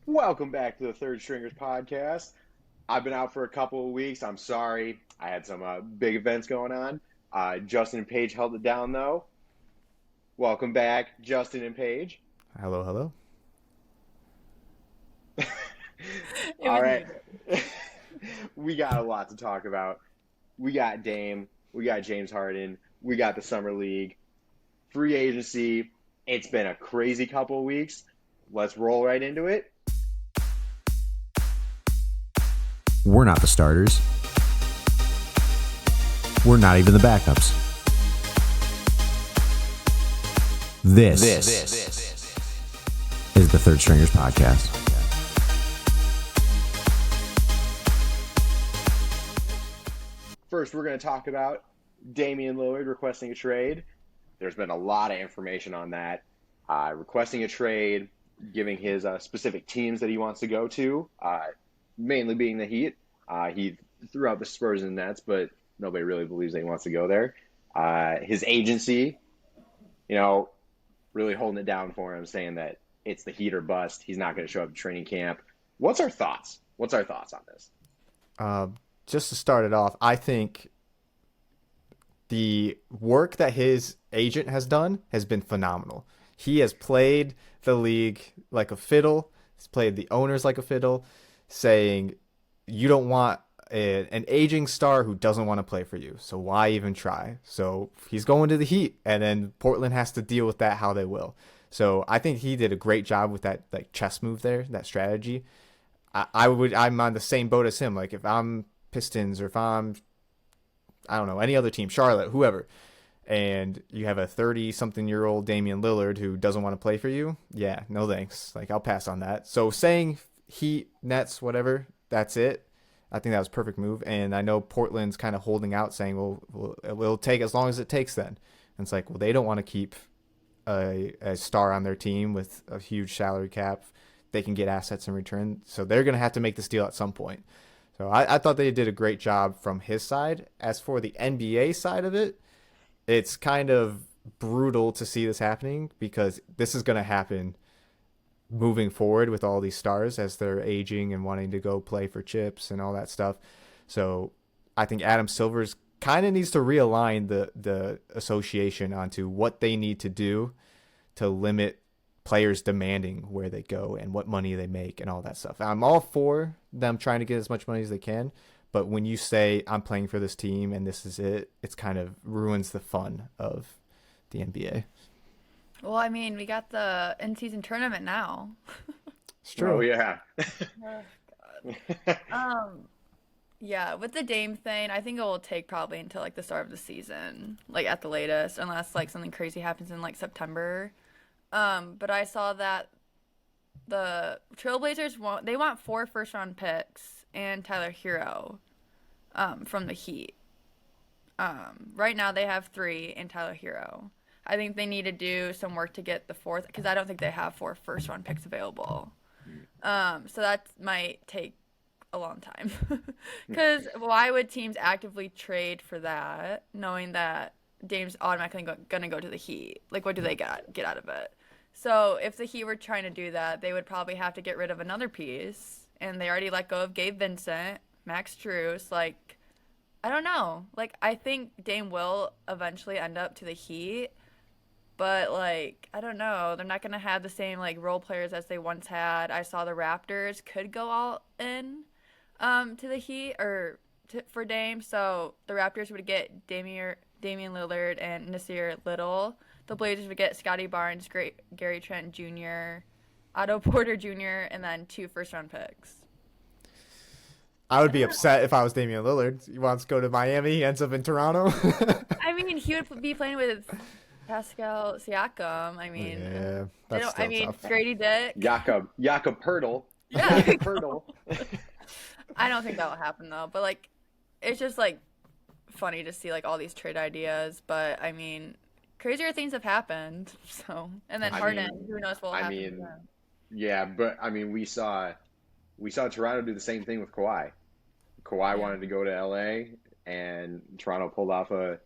Welcome back to the Third Stringers podcast. I've been out for a couple of weeks. I'm sorry. I had some big events going on. Justin and Paige held it down, though. Welcome back, Justin and Paige. Hello, hello. It All was right. muted. We got a lot to talk about. We got Dame. We got James Harden. We got the Summer League. Free agency. It's been a crazy couple of weeks. Let's roll right into it. We're not the starters. We're not even the backups. This is the Third Stringers podcast. First, we're going to talk about Damian Lillard requesting a trade. There's been a lot of information on that. Requesting a trade, giving his specific teams that he wants to go to, mainly being the Heat. He threw out the Spurs and Nets, but nobody really believes that he wants to go there. His agency, really holding it down for him, saying that it's the Heat or bust. He's not going to show up to training camp. What's our thoughts? What's our thoughts on this? Just to start it off, I think the work that his agent has done has been phenomenal. He has played the league like a fiddle. He's played the owners like a fiddle, saying you don't want an aging star who doesn't want to play for you. So why even try? So he's going to the Heat, and then Portland has to deal with that how they will. So I think he did a great job with that chess move there, that strategy. I'm on the same boat as him. Like if I'm Pistons or if I'm, I don't know, any other team, Charlotte, whoever, and you have a 30-something-year-old Damian Lillard who doesn't want to play for you, yeah, no thanks. Like I'll pass on that. So saying Heat, Nets, whatever, that's it. I think that was a perfect move. And I know Portland's kind of holding out, saying, well, we'll take as long as it takes then. And it's like, well, they don't want to keep a star on their team with a huge salary cap. They can get assets in return. So they're going to have to make this deal at some point. So I thought they did a great job from his side. As for the NBA side of it, it's kind of brutal to see this happening because this is going to happen moving forward with all these stars as they're aging and wanting to go play for chips and all that stuff. So I think Adam Silver's kind of needs to realign the association onto what they need to do to limit players demanding where they go and what money they make and all that stuff. I'm all for them trying to get as much money as they can, but when you say I'm playing for this team and this is it, it's kind of ruins the fun of the NBA. Well, I mean, we got the in-season tournament now. It's true. Oh, yeah. Oh, God. Yeah, with the Dame thing, I think it will take probably until like the start of the season, like at the latest, unless like something crazy happens in like September. But I saw that the Trailblazers want 4 first-round picks and Tyler Hero, from the Heat. Right now they have 3 and Tyler Hero. I think they need to do some work to get the 4th because I don't think they have 4 first-round picks available. So that might take a long time. Because why would teams actively trade for that, knowing that Dame's automatically going to go to the Heat? Like, what do they get out of it? So if the Heat were trying to do that, they would probably have to get rid of another piece. And they already let go of Gabe Vincent, Max Strus. Like, I don't know. Like, I think Dame will eventually end up to the Heat. But, like, I don't know. They're not going to have the same, like, role players as they once had. I saw the Raptors could go all in to the Heat for Dame. So the Raptors would get Damian Lillard and Nasir Little. The Blazers would get Scotty Barnes, Gary Trent Jr., Otto Porter Jr., and then 2 first-round picks. I would be upset if I was Damian Lillard. He wants to go to Miami. He ends up in Toronto. I mean, he would be playing with Pascal Siakam. I mean, yeah, that's tough. Grady Dick. Jakob Pertl. Yeah. Pertl. I don't think that will happen though. But like, it's just like funny to see like all these trade ideas. But I mean, crazier things have happened. So and then Harden, who knows what will happen? Yeah, but I mean, we saw Toronto do the same thing with Kawhi. Kawhi wanted to go to LA, and Toronto pulled off a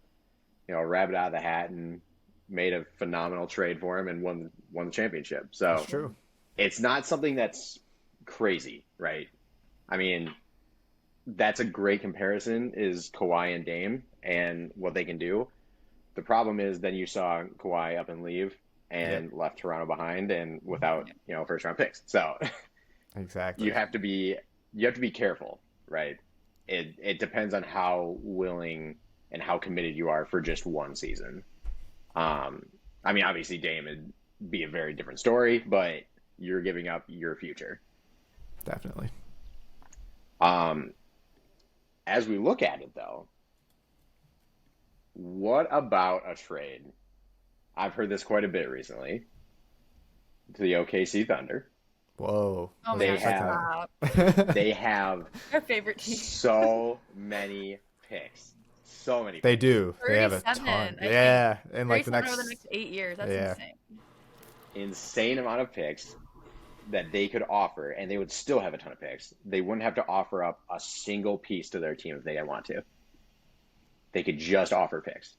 rabbit out of the hat and made a phenomenal trade for him and won the championship. So That's true. It's not something that's crazy, right? I mean, that's a great comparison is Kawhi and Dame and what they can do. The problem is then you saw Kawhi up and leave Yep, and left Toronto behind and without, first round picks. So you exactly. have to be you have to be careful, right? It depends on how willing and how committed you are for just one season. Um, I mean, obviously Dame would be a very different story, but you're giving up your future. Definitely. Um, as we look at it, though, what about a trade? I've heard this quite a bit recently to the OKC Thunder. Whoa. Oh my Wasn't They gosh, expecting have stop. that. they have Our favorite team. so many picks, so many They picks, do. They have a 37, ton. I think. Yeah, and like the 37 over the next. next 8 years. That's Yeah, insane. insane amount of picks that they could offer, and they would still have a ton of picks. They wouldn't have to offer up a single piece to their team if they didn't want to. They could just offer picks.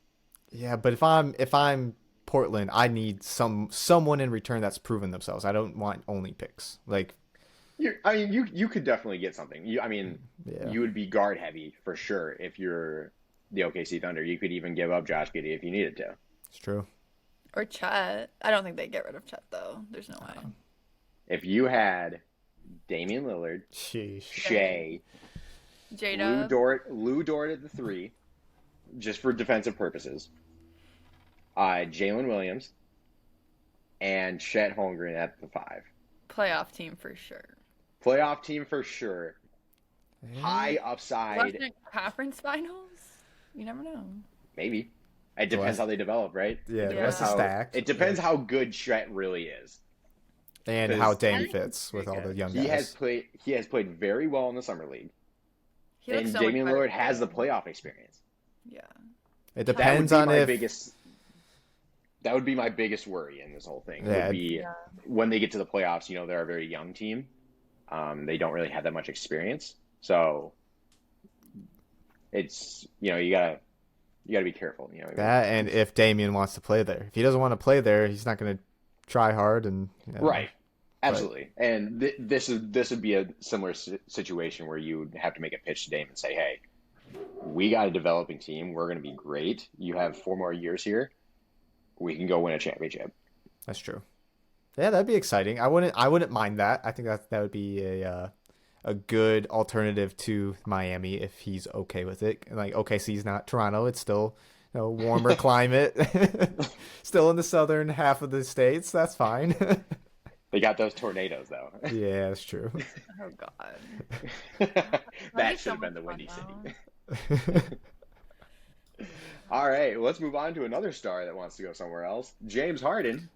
yeah. But if I'm Portland, I need someone in return that's proven themselves. I don't want only picks. Like, I mean, you could definitely get something. I mean, yeah, you would be guard heavy for sure if you're the OKC Thunder. You could even give up Josh Giddey if you needed to. it's true. Or Chet. I don't think they get rid of Chet though. There's no way. If you had Damian Lillard, Sheesh. Shea, Jada. Lou Dort at the three, just for defensive purposes, Jalen Williams, and Chet Holmgren at the five. Playoff team for sure. Playoff team for sure. Yeah. High upside, Western Conference Finals? You never know. maybe. It The depends West, how they develop, right? yeah, the Yeah. West is How stacked. it depends how good Chet really is. And how Because I Dame think he's fits with pretty all the good. young he guys. has played very well in the summer league, He looks and so much Damian better Lillard has the too. playoff experience. Yeah. It Chet- That would depends be on my if, biggest. That would be my biggest worry in this whole thing. yeah, Would be Yeah. when they get to the playoffs. They're a very young team. They don't really have that much experience, so it's you gotta be careful. that and if Damian wants to play there. If he doesn't want to play there, he's not going to try hard and Right. But Absolutely. And this would be a similar situation where you would have to make a pitch to Dame and say, "Hey, we got a developing team. We're going to be great. You have 4 more years here. We can go win a championship." that's true. Yeah, that'd be exciting. I wouldn't mind that. I think that would be a good alternative to Miami if he's okay with it. Like OKC's not Toronto. It's still warmer climate. Still in the southern half of the states. That's fine. They got those tornadoes though. Yeah, that's true. Oh God. That'd That be should so have been much the fun Windy though. City. All right, let's move on to another star that wants to go somewhere else. James Harden,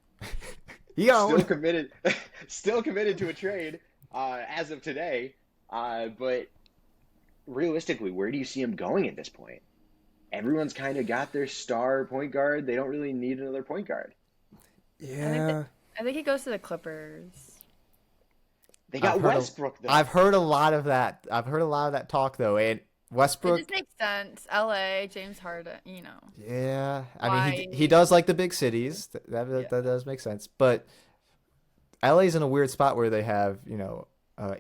He still going. committed, still committed to a trade as of today. But realistically, where do you see him going at this point? Everyone's kind of got their star point guard. They don't really need another point guard. Yeah. I think he goes to the Clippers. They got I've heard Westbrook though. I've heard a lot of that. I've heard a lot of that talk though, and It Westbrook. just makes sense. LA, James Harden, Yeah, I mean he Why? does like the big cities. Yeah. That does make sense, but LA's in a weird spot where they have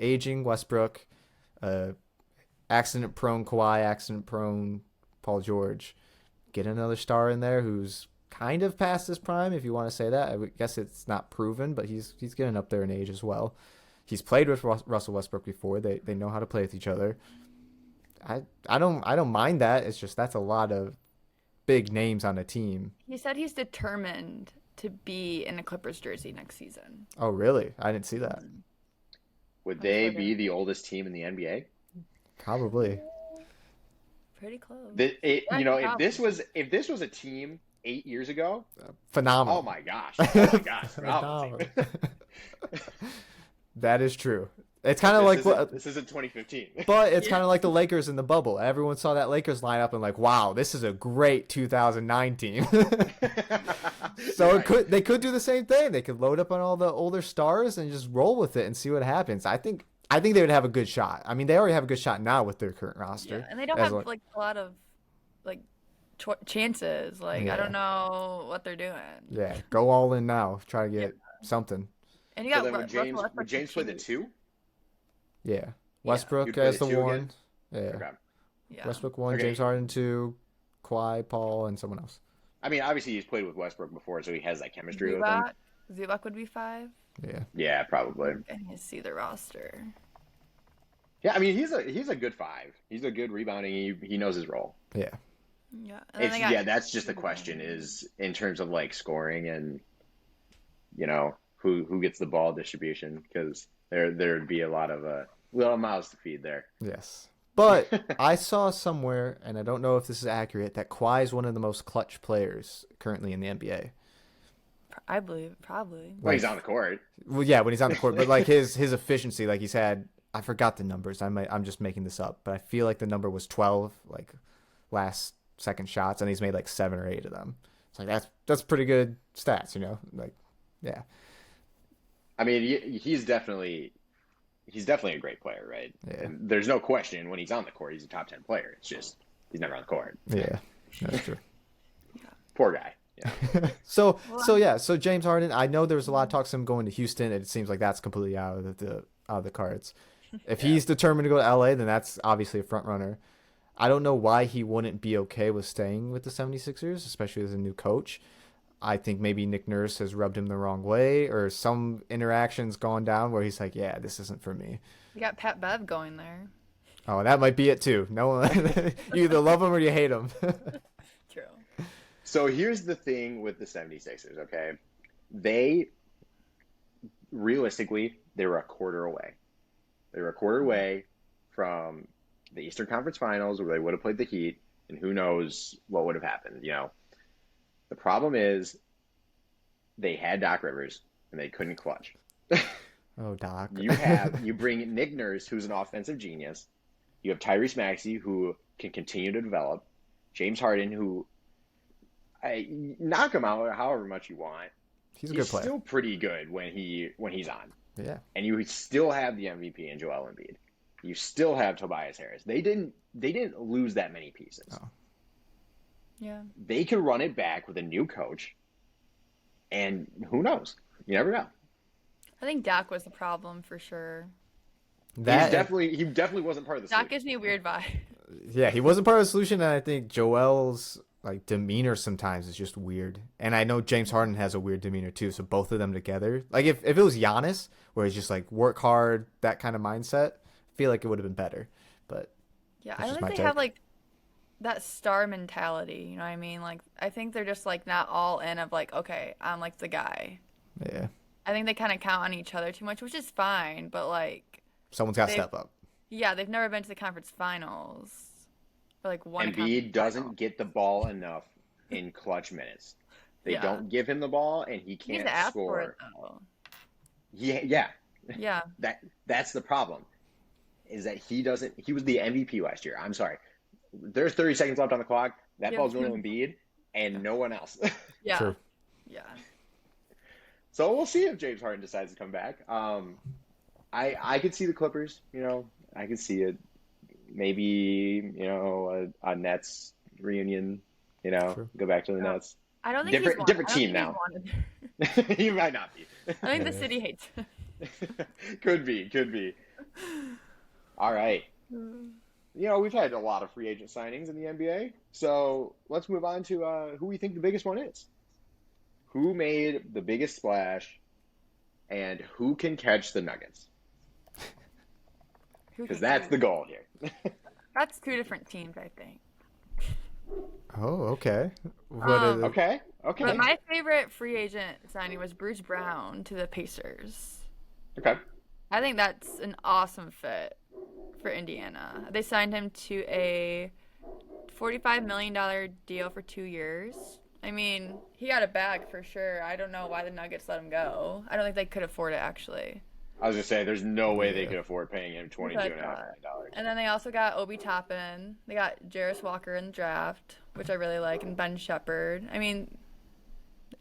aging Westbrook, accident prone Kawhi, accident prone Paul George. Get another star in there who's kind of past his prime, if you want to say that. I would guess it's not proven, but he's getting up there in age as well. He's played with Russell Westbrook before. They know how to play with each other. I don't mind that. It's just that's a lot of big names on a team. He said he's determined to be in a Clippers jersey next season. Oh, really? I didn't see that. Would That's they what be the oldest team in the NBA? Probably. Pretty close. If Probably. if this was a team 8 years ago, Phenomenal. oh my gosh, oh my gosh, Phenomenal. phenomenal team. That is true. It's kind of like This isn't 2015. but it's Yeah. kind of like the Lakers in the bubble. Everyone saw that Lakers lineup and like, wow, this is a great 2009 team. So Right. they could do the same thing. They could load up on all the older stars and just roll with it and see what happens. I think they would have a good shot. I mean, they already have a good shot now with their current roster. Yeah, and they don't As have like- like a lot of like chances. Like Yeah. I don't know what they're doing. Yeah, go all in now. Try to get something. And you So got then Russell Westbrook would James play the cheap. two? Yeah. Yeah. Westbrook You'd play as the the two one. again? Yeah. Okay. Yeah. Westbrook 1, Okay. James Harden 2, Kawhi, Paul, and someone else. I mean, obviously he's played with Westbrook before, so he has that chemistry with him. Zubac would be 5. Yeah. Yeah, probably. I need to see the roster. Yeah, I mean he's a good 5. He's a good rebounding. He knows his role. Yeah. Yeah. And then they got That's just the question is in terms of like scoring and who gets the ball distribution because there'd be a lot of little mouths to feed there. Yes. But I saw somewhere, and I don't know if this is accurate, that Kawhi is one of the most clutch players currently in the NBA. I believe probably. When he's on the court. Well, yeah, when he's on the court, but like his efficiency, like he's had, I forgot the numbers. I'm just making this up, but I feel like the number was 12, like last second shots, and he's made like 7 or 8 of them. It's like that's pretty good stats, like yeah. I mean, he's definitely a great player, right? Yeah. And there's no question when he's on the court, he's a top 10 player. It's just he's never on the court. Yeah, that's true. Poor guy. Yeah. So James Harden, I know there was a lot of talks of him going to Houston, and it seems like that's completely out of the cards. If he's determined to go to LA, then that's obviously a front runner. I don't know why he wouldn't be okay with staying with the 76ers, especially as a new coach. I think maybe Nick Nurse has rubbed him the wrong way, or some interactions gone down where he's like, yeah, this isn't for me. You got Pat Bev going there. Oh, that might be it too. No one, you either love him or you hate him. True. So here's the thing with the 76ers, okay? They realistically, they were a quarter away. They were a quarter away from the Eastern Conference Finals where they would have played the Heat, and who knows what would have happened, The problem is they had Doc Rivers, and they couldn't clutch. Oh, Doc. You bring Nick Nurse, who's an offensive genius. You have Tyrese Maxey, who can continue to develop. James Harden, who knock him out however much you want. He's a good player. Still pretty good when he's on. Yeah. And you still have the MVP in Joel Embiid. You still have Tobias Harris. They didn't lose that many pieces. Oh. Yeah. They can run it back with a new coach, and who knows? You never know. I think Dak was the problem for sure. He definitely wasn't part of the Dak solution. gives me a weird vibe. Yeah, he wasn't part of the solution, and I think Joel's like demeanor sometimes is just weird. And I know James Harden has a weird demeanor too, so both of them together. Like if it was Giannis, where he's just like work hard, that kind of mindset, I feel like it would have been better. But Yeah, that's I just don't my think they take. have like that star mentality, you know what I mean? Like I think they're just like not all in of like, okay, I'm like the guy. Yeah, I think they kind of count on each other too much, which is fine, but like someone's got to They- step up. yeah, they've never been to the conference finals. Or like one Embiid conference doesn't final. get the ball enough in clutch minutes. They Yeah. don't give him the ball, and he He needs can't to ask score. for it though. Yeah. Yeah. That's the problem. Is that he doesn't? He was the MVP last year. I'm sorry. There's 30 seconds left on the clock. That Yeah. ball's going to Embiid and no one else. Yeah. True. Yeah. So we'll see if James Harden decides to come back. I could see the Clippers. I could see it. Maybe a Nets reunion. True. Go back to the Yeah. Nets. I don't think Different he's wanted. team I now. don't think he's wanted. He might not be. I think the Yeah. city hates him. Could be. All right. We've had a lot of free agent signings in the NBA. So let's move on to who we think the biggest one is. Who made the biggest splash and who can catch the Nuggets? Because that's the goal here. That's 2 different teams, I think. Oh, okay. What Um, is it? Okay. But my favorite free agent signing was Bruce Brown to the Pacers. Okay. I think that's an awesome fit for Indiana. They signed him to a $45 million deal for 2 years. I mean, he got a bag for sure. I don't know why the Nuggets let him go. I don't think they could afford it, actually. I was going to say, there's no way they Yeah. could afford paying him $22.5 million. And then they also got Obi Toppin. They got Jarris Walker in the draft, which I really like, and Ben Shepherd. I mean,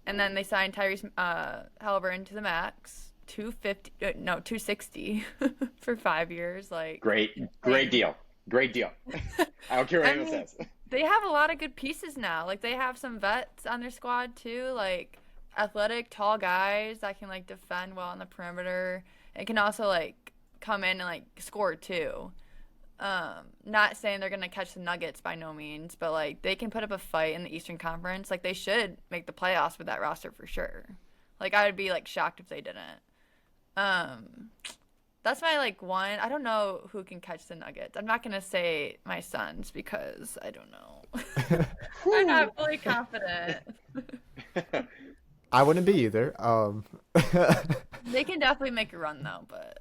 and then they signed Tyrese Halliburton to the max, 260 for 5 years. Like Great deal. Great deal. I don't care what I anyone mean, says. they have a lot of good pieces now. Like they have some vets on their squad too, like athletic, tall guys that can like defend well on the perimeter. It can also like come in and like score too. Not saying they're gonna catch the Nuggets by no means, but like they can put up a fight in the Eastern Conference. Like they should make the playoffs with that roster for sure. Like I would be like shocked if they didn't. That's my like one. I don't know who can catch the Nuggets. I'm not gonna say my Suns because I don't know. I'm not fully confident. I wouldn't be either. They can definitely make a run though, but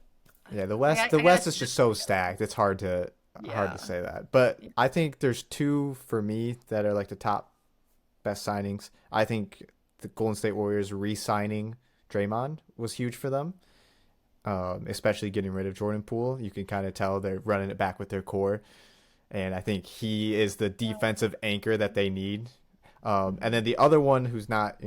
Yeah, the West is just so stacked. It's hard to say that. But I think there's two for me that are like the top best signings. I think the Golden State Warriors re-signing Draymond was huge for them, especially getting rid of Jordan Poole. You can kind of tell they're running it back with their core, and I think he is the defensive anchor that they need. And then the other one who's not,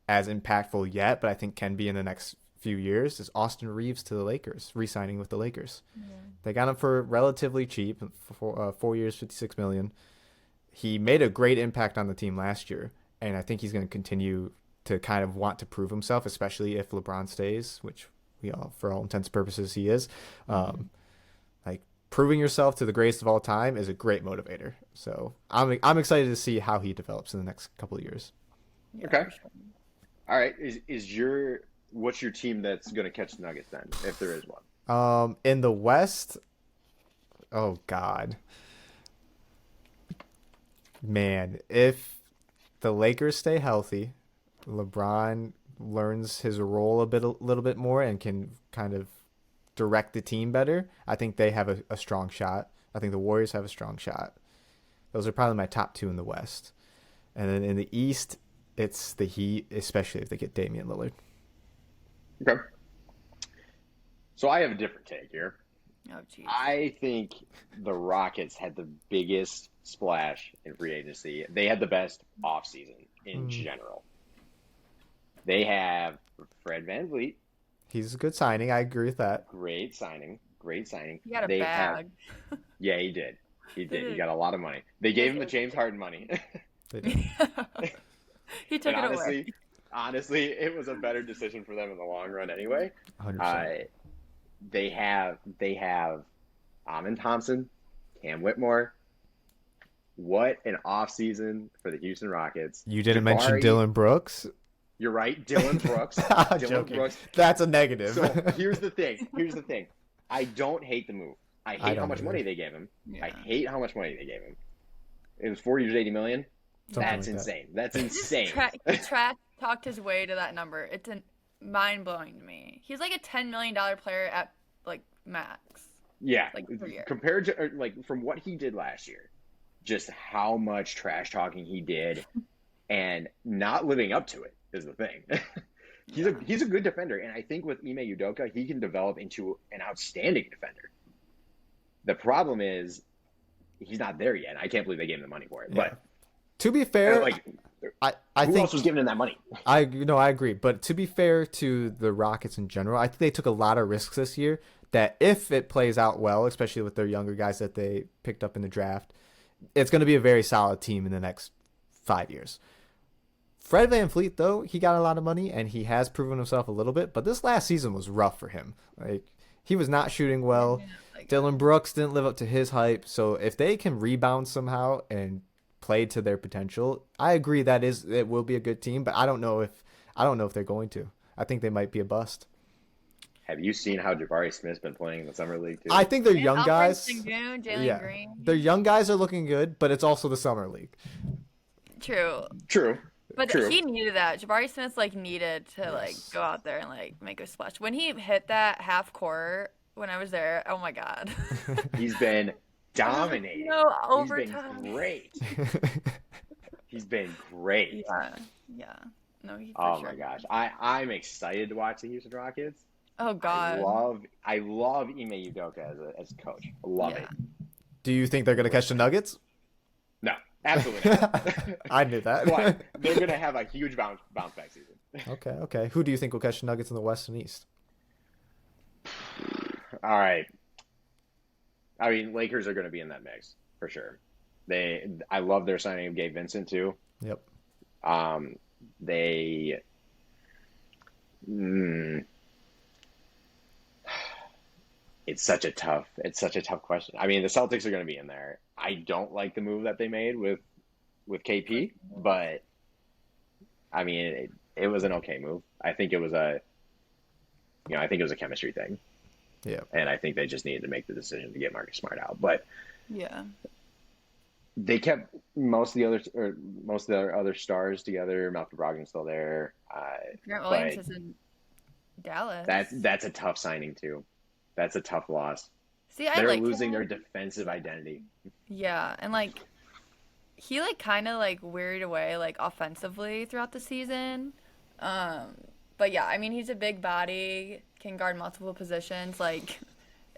as impactful yet, but I think can be in the next few years is Austin Reeves to the Lakers, re-signing with the Lakers. Yeah. They got him for relatively cheap, for 4 years, $56 million. He made a great impact on the team last year, and I think he's going to continue to kind of want to prove himself, especially if LeBron stays, which we all, for all intents and purposes, he is. Like proving yourself to the greatest of all time is a great motivator. So I'm excited to see how he develops in the next couple of years. Yeah, okay. sure. All right. What's your team that's going to catch the Nuggets then, if there is one? In the West, oh God, man, if the Lakers stay healthy, LeBron learns his role a little bit more and can kind of direct the team better, I think they have a strong shot. I think the Warriors have a strong shot. Those are probably my top two in the West. And then in the East, it's the Heat, especially if they get Damian Lillard. Okay. So I have a different take here. Oh, geez. I think the Rockets had the biggest splash in free agency. They had the best offseason in general. They have Fred VanVleet. He's a good signing. I agree with that. Great signing. He got a bag. Yeah, he did. He did. He got a lot of money. They gave him the James Harden money. They did. He took it away. Honestly, it was a better decision for them in the long run anyway. 100%. They have Amin Thompson, Cam Whitmore. What an offseason for the Houston Rockets. You didn't mention Dylan Brooks? You're right, Dylan Brooks. Brooks. That's a negative. So here's the thing. I don't hate the move. I hate how much money they gave him. Yeah. I hate how much money they gave him. It was 4 years, $80 million. That's insane. That's insane. Trash talked his way to that number. It's mind-blowing to me. He's like a $10 million player at like max. Yeah, like per year. Compared to like from what he did last year, just how much trash talking he did, and not living up to it is the thing. He's a good defender, and I think with Ime Udoka, he can develop into an outstanding defender. The problem is he's not there yet. I can't believe they gave him the money for it. Yeah. But to be fair, I who think else was giving him that money? I agree. But to be fair to the Rockets in general, I think they took a lot of risks this year that if it plays out well, especially with their younger guys that they picked up in the draft, it's going to be a very solid team in the next 5 years. Fred VanVleet, though, he got a lot of money and he has proven himself a little bit, but this last season was rough for him. Like, he was not shooting well. Dylan Brooks didn't live up to his hype. So if they can rebound somehow and play to their potential, I agree it will be a good team, but I don't know if they're going to. I think they might be a bust. Have you seen how Jabari Smith's been playing in the summer league too? I think their young guys. Jalen Green. Their young guys are looking good, but it's also the summer league. True. But he needed that. Jabari Smith needed to go out there and make a splash. When he hit that half court when I was there, oh my god. He's been dominating. No He's overtime. been great. He's been great. Yeah. No, my gosh. I'm excited to watch the Houston Rockets. Oh god. I love Ime Udoka as a coach. I love it. Do you think they're gonna catch the Nuggets? No. Absolutely not. I knew that. But they're going to have a huge bounce back season. Okay. Who do you think will catch the Nuggets in the West and East? All right. I mean, Lakers are going to be in that mix for sure. I love their signing of Gabe Vincent too. Yep. it's such a tough question. I mean, the Celtics are going to be in there. I don't like the move that they made with KP, but I mean, it was an okay move. I think it was I think it was a chemistry thing. Yeah. And I think they just needed to make the decision to get Marcus Smart out. But Yeah. they kept most of their other stars together. Malcolm Brogdon's still there. Grant But Williams is in Dallas. that's a tough signing too. That's a tough loss. See, I They're like losing him. their defensive identity. Yeah, and like he like kind of like wearied away like offensively throughout the season. But yeah, I mean he's a big body, can guard multiple positions. Like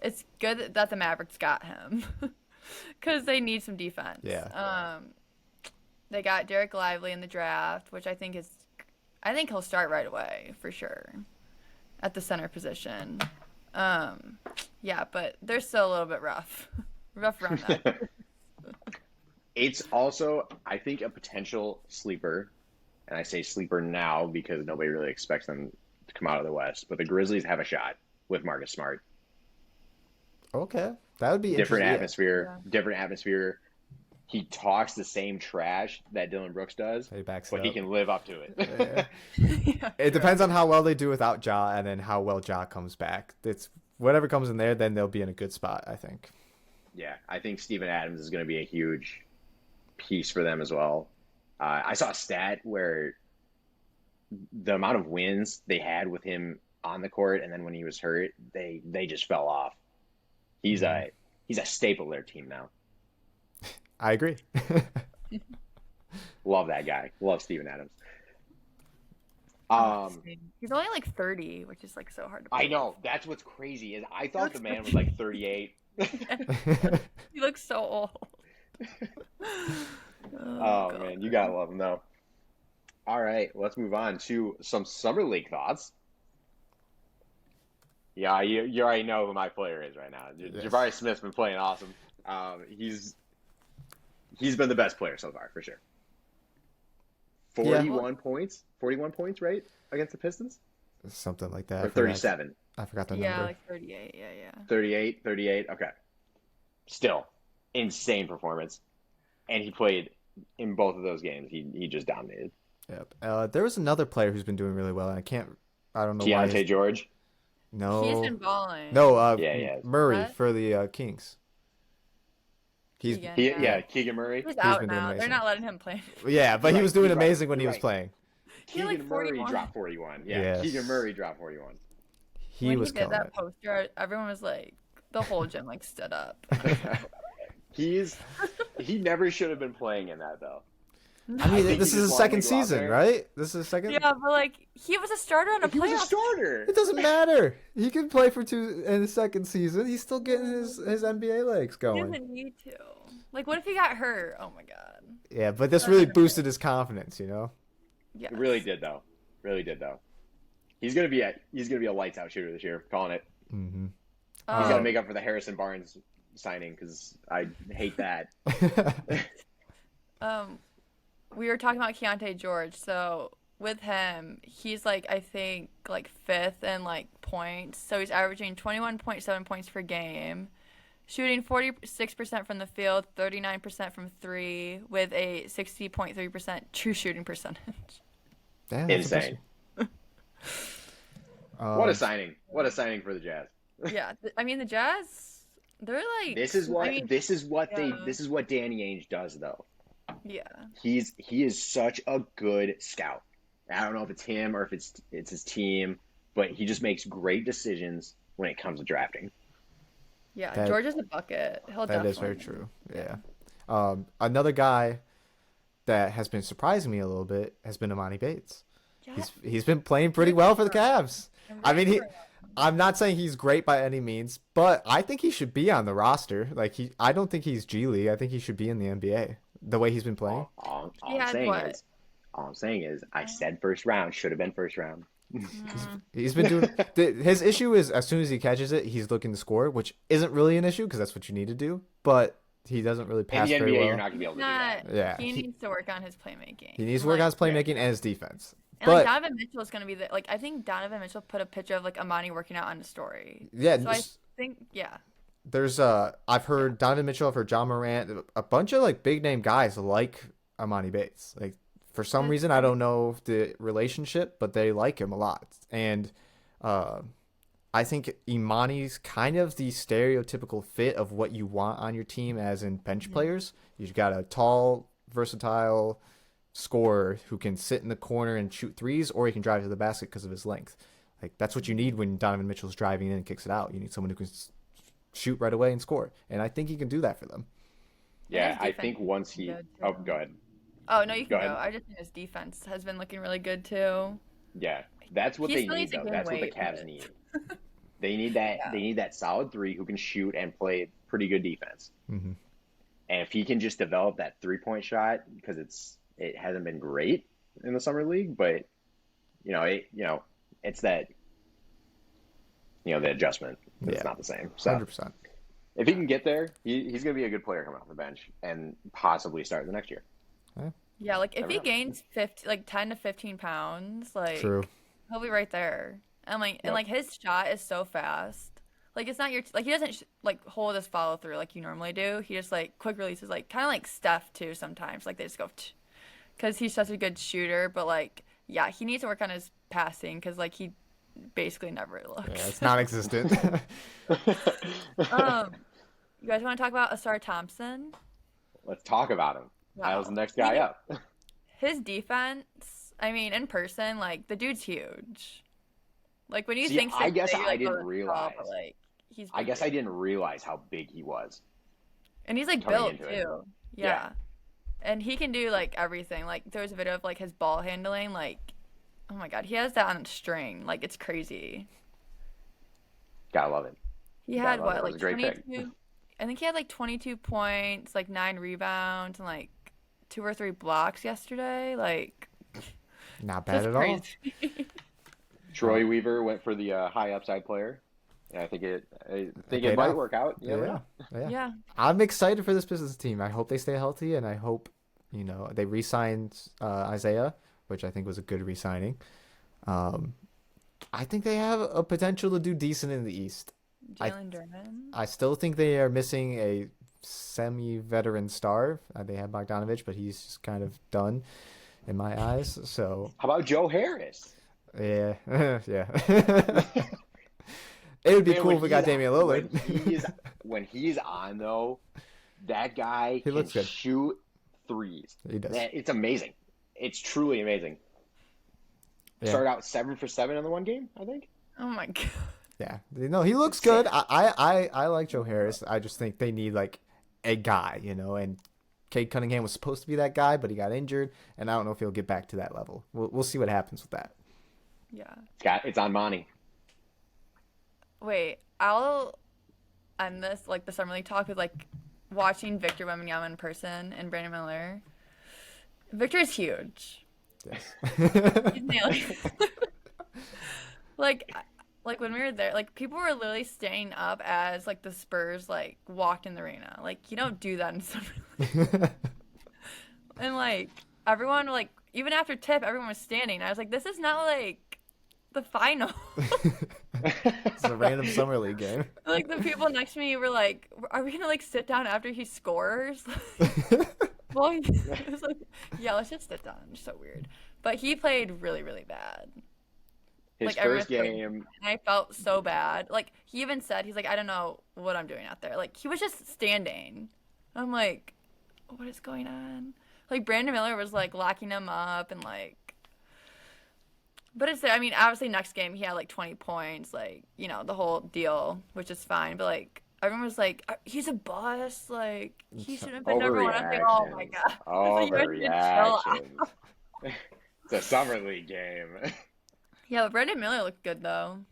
it's good that the Mavericks got him because they need some defense. Yeah. They got Derek Lively in the draft, which I think he'll start right away for sure at the center position. Yeah, but they're still a little bit rough around that. It's also, I think, a potential sleeper, and I say sleeper now because nobody really expects them to come out of the West. But the Grizzlies have a shot with Marcus Smart. Okay. That would be Different interesting. atmosphere, different atmosphere. He talks the same trash that Dylan Brooks does, He backs but it he up. can live up to it. Yeah. Yeah, It true. depends on how well they do without Ja and then how well Ja comes back. It's whatever comes in there, then they'll be in a good spot, I think. Yeah, I think Steven Adams is going to be a huge piece for them as well. I saw a stat where the amount of wins they had with him on the court, and then when he was hurt, they just fell off. He's a staple of their team now. I agree. Love that guy. Love Steven Adams. He's only like 30, which is like so hard to I believe. know that's what's crazy is I thought the man was like 38. He looks so old. Oh God. man, you gotta love him though. All right, let's move on to some summer league thoughts. Yeah, you already know who my player is right now. Yes. Jabari Smith's been playing awesome. He's been the best player so far for sure. 41 points, right, against the Pistons, Something like that. or 37. I forgot the Yeah, number. like 38. Yeah. 38. Okay, still insane performance, and he played in both of those games. He just dominated. Yep. There was another player who's been doing really well, and I don't know why. Keontae George. No. He's been balling. No, Yeah. Murray What? for the Kings. He's Keegan. Keegan Murray. He's out been doing now. They're amazing. not letting him play. Yeah, but he was doing You're right, amazing when he you're was right. playing. He had, like, Keegan Murray 41. dropped 41. Yeah, Yes. Keegan Murray dropped 41. He When was he did killing that it. poster, everyone was like, the whole gym like stood up. He never should have been playing in that though. I mean, think this he is his just wanted second to go out season, there. right? This is his second. Yeah, but like he was a starter on a He was a playoff. starter. It doesn't matter. He can play for two in his second season. He's still getting his NBA legs He going. doesn't need to. Like, what if he got hurt? Oh my god. Yeah, but this really boosted his confidence, you know? Yeah. It really did though. He's gonna be a lights out shooter this year. Calling it. Mm-hmm. He's got to make up for the Harrison Barnes signing because I hate that. We were talking about Keontae George, so with him, he's like I think like fifth in like points. So he's averaging 21.7 points per game, shooting 46% from the field, 39% from three, with a 60.3% true shooting percentage. Damn, that's Insane. impressive. What a signing! What a signing for the Jazz. Yeah, I mean the Jazz, they're like This is what I mean, this is what yeah. this is what Danny Ainge does though. yeah. He is such a good scout. I don't know if it's him or if it's his team, but he just makes great decisions when it comes to drafting. Yeah, That- George is a bucket. He'll That definitely. is very true. Yeah. Another guy that has been surprising me a little bit has been Amani Bates. Yeah. He's been playing pretty well for the Cavs. I mean, Remember- I'm not saying he's great by any means, but I think he should be on the roster. Like I don't think he's G League. I think he should be in the NBA. The way he's been playing. All He I'm had saying what? is, I said first round, should have been first round. He's been doing. His issue is as soon as he catches it, he's looking to score, which isn't really an issue because that's what you need to do. But he doesn't really In pass the very NBA, well. you're not gonna be able to do that. Not, Yeah, he he- needs to work on his playmaking. He needs to work on his playmaking and his defense. And like But Donovan Mitchell is gonna be the like I think Donovan Mitchell put a picture of like Amani working out on his story. yeah, So I think Yeah. There's I've heard Donovan Mitchell, I've heard John Morant, a bunch of like big name guys like Amani Bates. Like for some That's reason I don't know the relationship, but they like him a lot. And uh I think Imani's kind of the stereotypical fit of what you want on your team as in bench Mhm. players. You've got a tall, versatile scorer who can sit in the corner and shoot threes, or he can drive to the basket because of his length. Like that's what you need when Donovan Mitchell's driving in and kicks it out. You need someone who can shoot right away and score. And I think he can do that for them. And his Yeah, I defense think once is he. good Oh, too. go ahead. Oh, no, you Go can go. ahead. I just think his defense has been looking really good too. Yeah, that's what He they still needs need to though. gain That's what the weight, Cavs but need. They need that. yeah. They need that solid three who can shoot and play pretty good defense. Hmm. And if he can just develop that 3-point shot, because it hasn't been great in the summer league, but it's that the adjustment that's Yeah, not the same. So 100%. if he can get there, he's going to be a good player coming off the bench and possibly start the next year. Yeah, Yeah, like if Never he know. gains 50, like 10 to 15 pounds, true. like he'll be right there. And Yep. like his shot is so fast. Like it's not like he doesn't like hold his follow through like you normally do. He just like quick releases, like kind of like Steph too sometimes. Like they just go because he's such a good shooter. But like yeah, he needs to work on his passing because like he basically never Yeah, looks. it's non-existent. Um, you guys want to talk about Asar Thompson? Let's talk about him. Kyle's the Wow, next guy up. his defense. I mean, in person, like the dude's huge. Like when you See, think I six guess eight, you're I like, oh, didn't that's tall, but realize. like he's I big, guess I big, didn't realize how big he was and he's like coming built into it. too. Yeah, Yeah, and he can do like everything. Like there was a video of like his ball handling. Like, oh my God, he has that on a string. Like it's crazy. gotta love it. He Gotta had love it. what It was like a great pick. 22. I think he had like 22 points, like 9 rebounds, and like 2 or 3 blocks yesterday. Like Not bad just at crazy. all. Uh, Troy Weaver went for the high upside player. And I it think it paid might off. work out. You never Yeah, know. yeah. Yeah. I'm excited for this business team. I hope they stay healthy, and I hope they re-signed Isaiah, which I think was a good re-signing. Um, I think they have a potential to do decent in the East. I Jalen Duren. I still think they are missing a semi-veteran star. They have Bogdanovich, but he's just kind of done in my eyes. So How about Joe Harris? yeah, yeah. It would be Man, cool if we got Damian Lillard. when he's on though, that guy He can looks good. shoot threes. He does. It's amazing. It's truly amazing. Yeah, Started out 7 for 7 in the one game, I think. Oh my God. yeah. No, he looks good. I like Joe Harris. I just think they need like a guy, and Cade Cunningham was supposed to be that guy, but he got injured, and I don't know if he'll get back to that level. We'll see what happens with that. Yeah. It's on Monty. Wait, I'll end this like the summer league talk with like watching Victor Wembanyama in person and Brandon Miller. Victor is huge. Yes. He's nailing it. like like when we were there, like people were literally staying up as like the Spurs like walked in the arena. Like you don't do that in summer league. And like everyone like even after tip, everyone was standing. I was like, this is not like the final. It's a random summer league game. Like the people next to me were like, "Are we gonna like sit down after he scores?" Well, it was like, "Yeah, let's just sit down." It's so weird, but he played really, really bad. His Like everyone first played, game, and I felt so bad. Like he even said, he's like, "I don't know what I'm doing out there." Like he was just standing. I'm like, "What is going on?" Like Brandon Miller was like locking him up and like. But I mean, obviously next game he had like 20 points, like, the whole deal, which is fine. But like, everyone was like, he's a boss, like, he shouldn't have been number one. I was like, oh my overreactions. God. I was like, you guys need to chill out. Overreactions. It's a summer league game. Yeah, but Brandon Miller looked good though.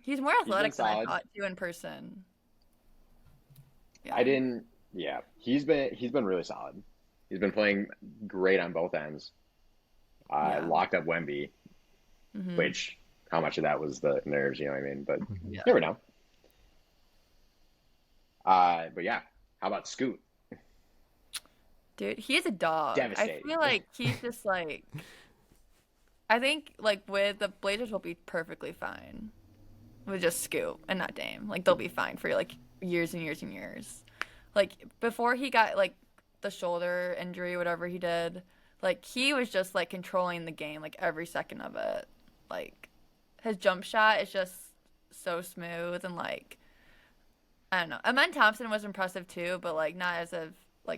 He's more He's been athletic than I solid. thought too in person. Yeah. I didn't. Yeah, he's been really solid. He's been playing great on both ends. Yeah. Locked up Wemby, Hmm. which how much of that was the nerves, you know what I mean? But Yeah. never know. But yeah, how about Scoot? Dude, he is a dog. I Devastating. feel like he's just like, I think like with the Blazers will be perfectly fine. with just Scoot and not Dame. Like they'll be fine for like years and years and years. Like before he got like the shoulder injury, whatever he did, like he was just like controlling the game like every second of it. Like his jump shot is just so smooth and like I don't know. Amen Thompson was impressive too, but like not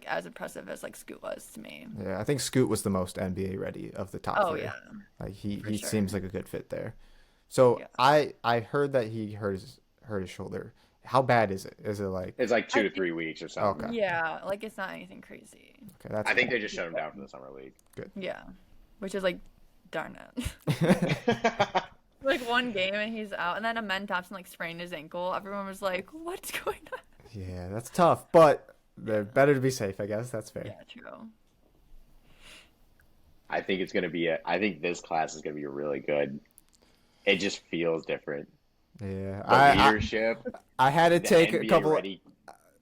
as impressive as like Scoot was to me. Yeah, I think Scoot was the most NBA ready of the top Oh three. yeah, Like he for sure. seems like a good fit there. So Yeah. I heard that he hurt his shoulder. How bad is it? Is it like It's like I 2 to 3 weeks or something. okay? Yeah, like it's not anything crazy. Okay, that's I think they just shut him down for the summer league. Yeah, which is like darn it. good. Like one game and he's out, and then Amen Thompson like sprained his ankle. Everyone was like, "What's going on?" Yeah, that's tough, but they're better to be safe, I guess. That's fair. Yeah, true. I think it's going to be I think this class is going to be really good. It just feels different. Yeah, The leadership, I had to the take a NBA couple. ready.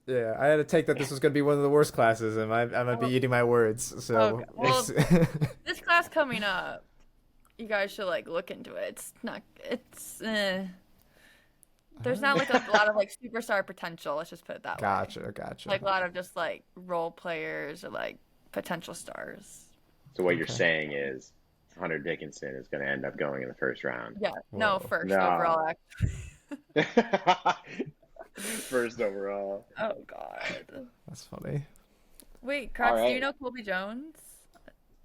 Yeah, I had to take that this was going to be one of the worst classes, and I might be eating my words. So Okay, well, it's- this class coming up, you guys should like look into it. It's not. It's. There's not like a lot of like superstar potential. Let's just put it that way. gotcha. Like a lot of just like role players or like potential stars. So what you're Okay. saying is Hunter Dickinson is going to end up going in the first round. Yeah. No, Whoa. first No. overall. First overall. Oh God. That's funny. Wait, Crocs, do you right. know Colby Jones?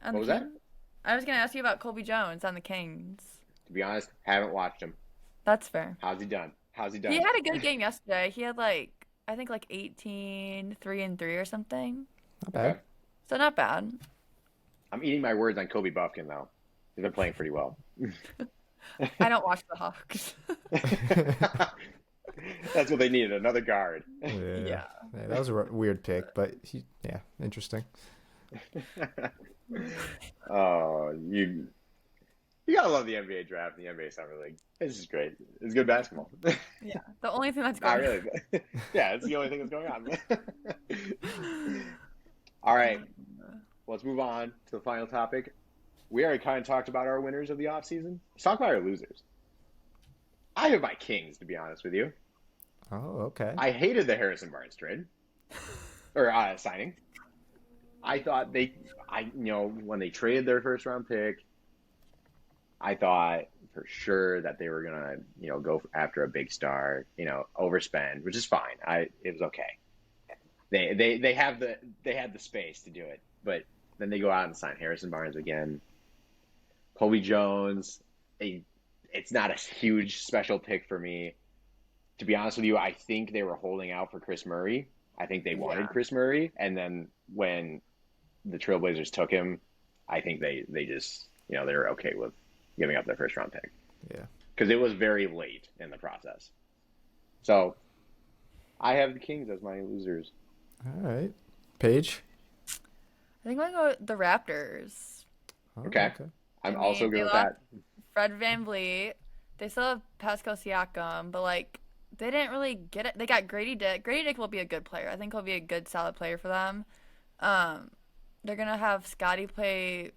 On What was the that? Kings? I was gonna ask you about Colby Jones on the Kings. To be honest, haven't watched him. That's fair. How's he done? How's he done? He had a good game yesterday. He had like I think like 18, 3-3 or something. Not bad. Okay. So not bad. I'm eating my words on Kobe Buffkin though. He's been playing pretty well. I don't watch the Hawks. That's what they needed, another guard. Yeah. Yeah. Yeah, that was a weird pick, but interesting. Oh, you gotta love the NBA draft and the NBA Summer League. It's just great. It's good basketball. Yeah. The only thing that's Not going really. Yeah, it's the only thing that's going on. All right, let's move on to the final topic. We already kind of talked about our winners of the offseason. Let's talk about our losers. I have my Kings, to be honest with you. Oh, okay. I hated the Harrison Barnes trade or signing. I thought when they traded their first round pick, I thought for sure that they were gonna, go after a big star, overspend, which is fine. It was okay. They had the space to do it, but then they go out and sign Harrison Barnes again. Colby Jones, it's not a huge special pick for me. To be honest with you, I think they were holding out for Chris Murray. I think they wanted Chris Murray, and then when the Trailblazers took him, I think they just, they were okay with giving up their first round pick. Yeah. Because it was very late in the process. So I have the Kings as my losers. All right. Paige? I think I'm gonna go with the Raptors. Oh, Okay. I'm also good they with lost that. Fred VanVleet. They still have Pascal Siakam, but like they didn't really get it. They got Grady Dick. Grady Dick will be a good player. I think he'll be a good, solid player for them. They're gonna have Scotty play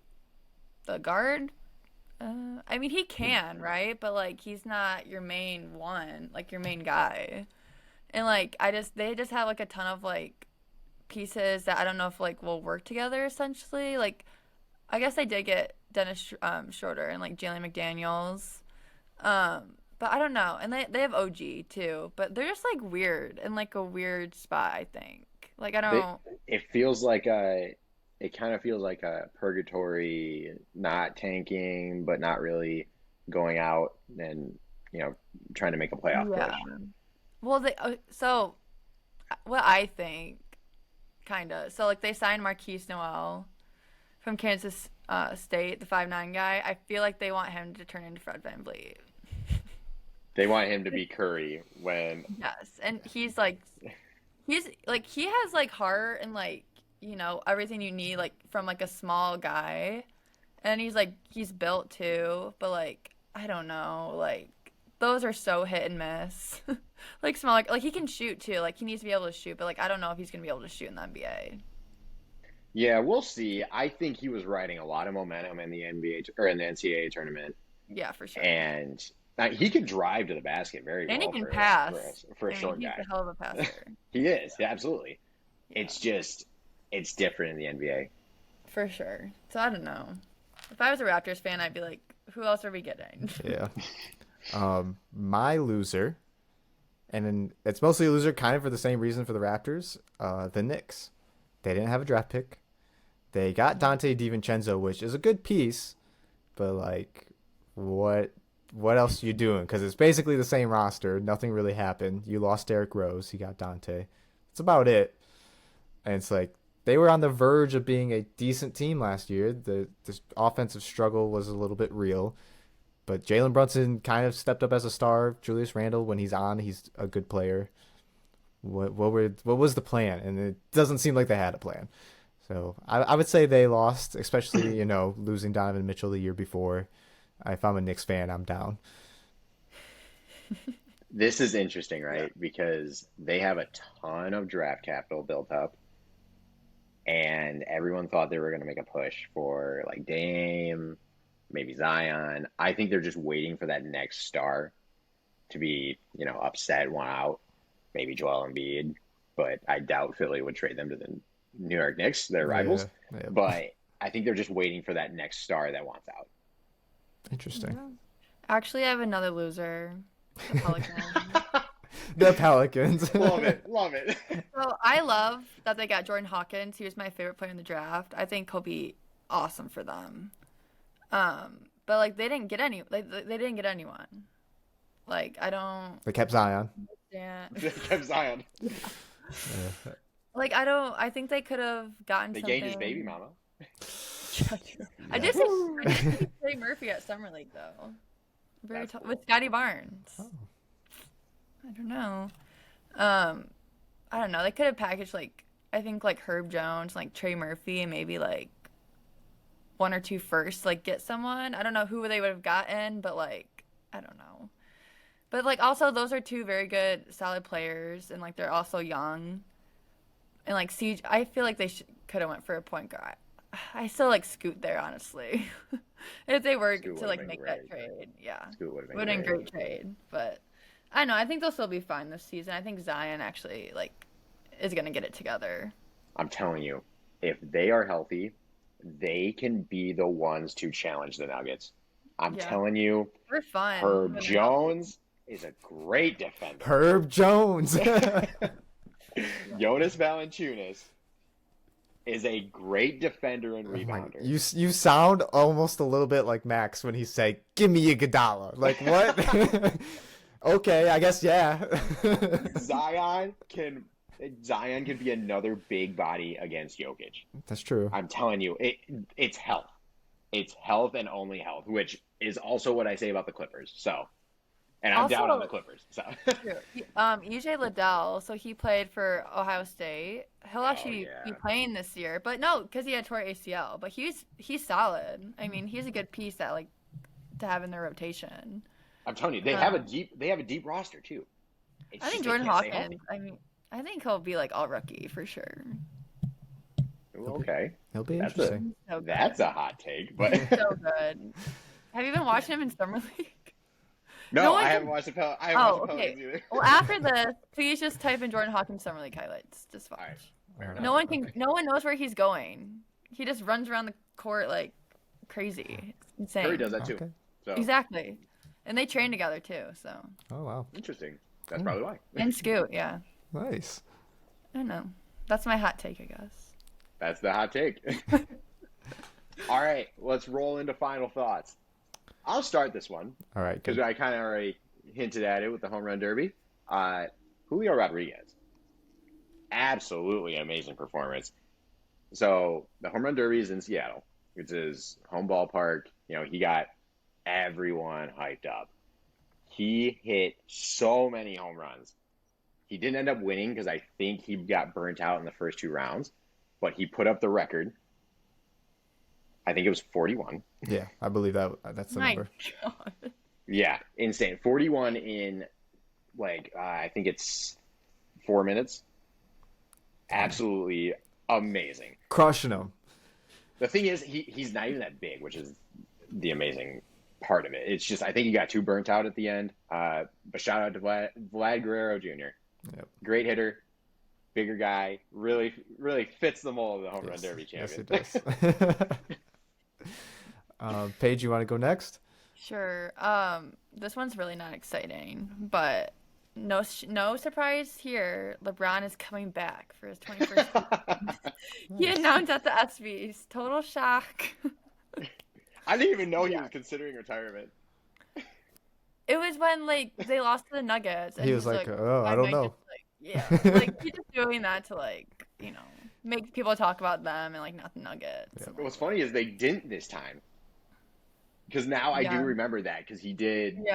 the guard. I mean, he can, right? But like, he's not your main one, like your main guy. And like, they just have like a ton of like pieces that I don't know if like will work together. Essentially, like, I guess they did get Dennis Schroeder and like Jalen McDaniels. But I don't know. And they have OG too, but they're just like weird in like a weird spot, I think. Like I don't It kind of feels like a purgatory, not tanking, but not really going out and, trying to make a playoff push. Well, so what I think kind of. So like they signed Marquise Noel from Kansas State, the 5'9" guy. I feel like they want him to turn into Fred VanVleet. They want him to be Curry when Yes, and he has like heart and like everything you need like from like a small guy, and he's built too, but like I don't know, like those are so hit and miss. Like small, like he can shoot too, like he needs to be able to shoot, but like I don't know if he's gonna be able to shoot in the NBA. Yeah, we'll see. I think he was riding a lot of momentum in the NBA or in the NCAA tournament. Yeah, for sure. And He can drive to the basket very And he well can for pass. a I short mean, he's guy. a hell of a passer. He is, yeah, absolutely. Yeah, It's just it's different in the NBA. for sure. So I don't know. If I was a Raptors fan, I'd be like, who else are we getting? Yeah. My loser, and then it's mostly a loser kind of for the same reason for the Raptors, the Knicks. They didn't have a draft pick. They got Dante DiVincenzo, which is a good piece, but like, what else are you doing? Because it's basically the same roster. Nothing really happened. You lost Derrick Rose. You got Dante. That's about it. And it's like they were on the verge of being a decent team last year. The offensive struggle was a little bit real. But Jalen Brunson kind of stepped up as a star. Julius Randle, when he's on, he's a good player. What was the plan? And it doesn't seem like they had a plan. So I would say they lost, especially losing Donovan Mitchell the year before. If I'm a Knicks fan, I'm down. This is interesting, right? Because they have a ton of draft capital built up, and everyone thought they were going to make a push for like Dame, maybe Zion. I think they're just waiting for that next star to be, upset, one out, maybe Joel Embiid, but I doubt Philly would trade them to the New York Knicks, their rivals. Yeah. But I think they're just waiting for that next star that wants out. Interesting. Yeah. Actually, I have another loser. The Pelicans. The Pelicans. Love it. Love it. So I love that they got Jordan Hawkins. He was my favorite player in the draft. I think he'll be awesome for them. But like they didn't get they didn't get anyone. Like I don't They kept Zion. understand. Kept Zion. Like I think they could have gotten They something. gained his baby mama. I did see Trey Murphy at Summer League though. Very That's tall cool. with Scotty Barnes. Oh. I don't know. I don't know. They could have packaged I think Herb Jones, like Trey Murphy, and maybe like one or two firsts, like get someone. I don't know who they would have gotten, but I don't know. But also those are two very good, solid players, and they're also young. And CJ, I feel like they could have went for a point guard. I still Scoot there, honestly. If they were Scoot to would've been make great. that trade, yeah, Scoot would have would have been a great trade. But I don't know. I think they'll still be fine this season. I think Zion actually is gonna get it together. I'm telling you, if they are healthy, they can be the ones to challenge the Nuggets. I'm Yeah. telling you, We're fun. Herb when they're Jones is a great defender. Herb Jones. Jonas Valanciunas is a great defender and rebounder. You sound almost a little bit like Max when he say, "Give me your Godala." Like what? Okay, I guess yeah. Zion can be another big body against Jokic. That's true. I'm telling you, it's health. It's health and only health, which is also what I say about the Clippers. So, and I'm down on the Clippers. So, True. EJ Liddell, so he played for Ohio State. He'll actually be playing this year, but no, because he had tore ACL. But he's solid. I mean, he's a good piece that to have in their rotation. I'm telling you, they have a deep roster too. It's I think just they Jordan can't stay Hawkins. I mean, I think he'll be all rookie for sure. healthy. Okay, He'll be That's interesting. So good. that's a hot take, but So good. Have you been watching him in Summer League? no, No one I can- haven't watched the Pelicans okay. either. Well, after this, please just type in Jordan Hawkins Summer League highlights. Just watch. All right, fair No enough. No one knows where he's going. He just runs around the court like crazy. It's insane. Curry does that too. Okay. So Exactly. And they train together too, so. Oh wow, interesting. That's probably why. And Scoot, yeah. nice. I don't know. That's my hot take, I guess. That's the hot take. All right, let's roll into final thoughts. I'll start this one All right, because good. I kind of already hinted at it with the home run derby. Julio Rodriguez, absolutely amazing performance. So the home run derby is in Seattle. It's his home ballpark. He got everyone hyped up. He hit so many home runs. He didn't end up winning because I think he got burnt out in the first two rounds, but he put up the record. I think it was 41. Yeah, I believe that's the My number. God. Yeah, insane. 41 in I think it's 4 minutes. Absolutely amazing. Crushing him. The thing is, he's not even that big, which is the amazing part of it. It's just I think he got too burnt out at the end. But shout out to Vlad Guerrero Jr. Yep. Great hitter, bigger guy, really fits the mold of the home run derby champion. Yes, it does. Paige, you want to go next? Sure. This one's really not exciting, but no surprise here. LeBron is coming back for his 21st season. He announced at the ESPYs. Total shock. I didn't even know he was considering retirement. It was when like they lost to the Nuggets, and He was like, "Oh, I don't know." Yeah, like he's just doing that to like make people talk about them and like not the Nuggets. Yeah. What's funny is they didn't this time. Because now I do Yeah. remember that because he did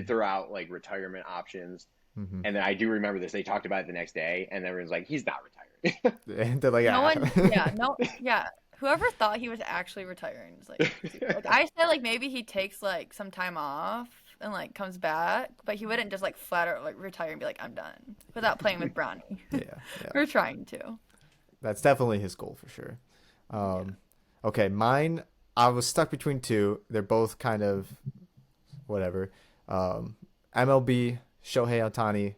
throw out like retirement options, Mhm. and then I do remember this. They talked about it the next day, and everyone's like, "He's not retiring." And they're like, No "Yeah." one, whoever thought he was actually retiring is like I said, like maybe he takes like some time off and like comes back, but he wouldn't just like flat out like retire and be like, I'm done without playing with Bronny. Yeah. We're trying to. That's definitely his goal for sure. Okay, mine. I was stuck between two. They're both kind of whatever. MLB Shohei Ohtani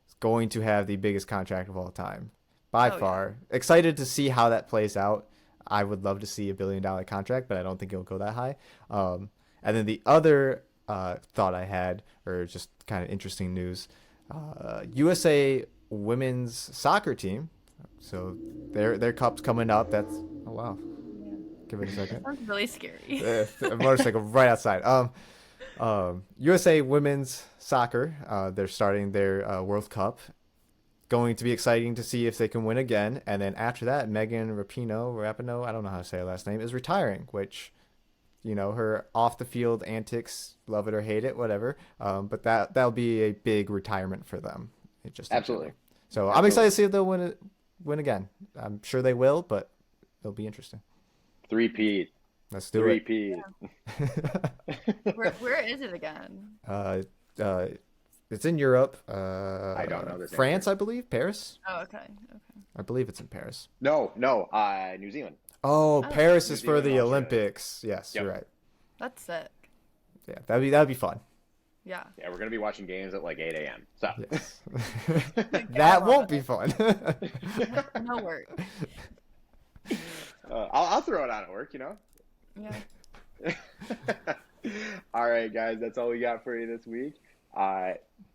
is going to have the biggest contract of all time by far. Yeah. Excited to see how that plays out. I would love to see $1 billion contract, but I don't think it'll go that high. And then the other thought I had, or just kind of interesting news, USA women's soccer team. So their cup's coming up. That's wow. Give it a second. Sounds really scary. A motorcycle right outside. USA women's soccer. They're starting their World Cup. Going to be exciting to see if they can win again. And then after that, Megan Rapinoe, I don't know how to say her last name, is retiring. Which, her off the field antics, love it or hate it, whatever. But that'll be a big retirement for them. Absolutely. So I'm excited to see if they'll win again. I'm sure they will, but it'll be interesting. Three-peat. Let's do it. Three-peat. Where is it again? It's in Europe. I don't know this. France, I believe. Paris. Oh, okay. I believe it's in Paris. No. New Zealand. Oh, Paris is for the Australia. Olympics. Yes, Yep. You're right. That's sick. Yeah, that'd be fun. Yeah. Yeah, we're gonna be watching games at like 8 a.m. So Yes. That won't be fun. No work. I'll throw it out at work, Yeah. All right, guys, that's all we got for you this week.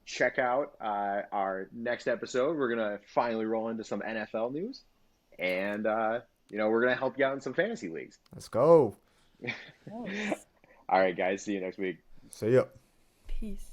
Check out our next episode. We're gonna finally roll into some NFL news, and we're gonna help you out in some fantasy leagues. Let's go. Nice. All right, guys, see you next week. See ya. Peace.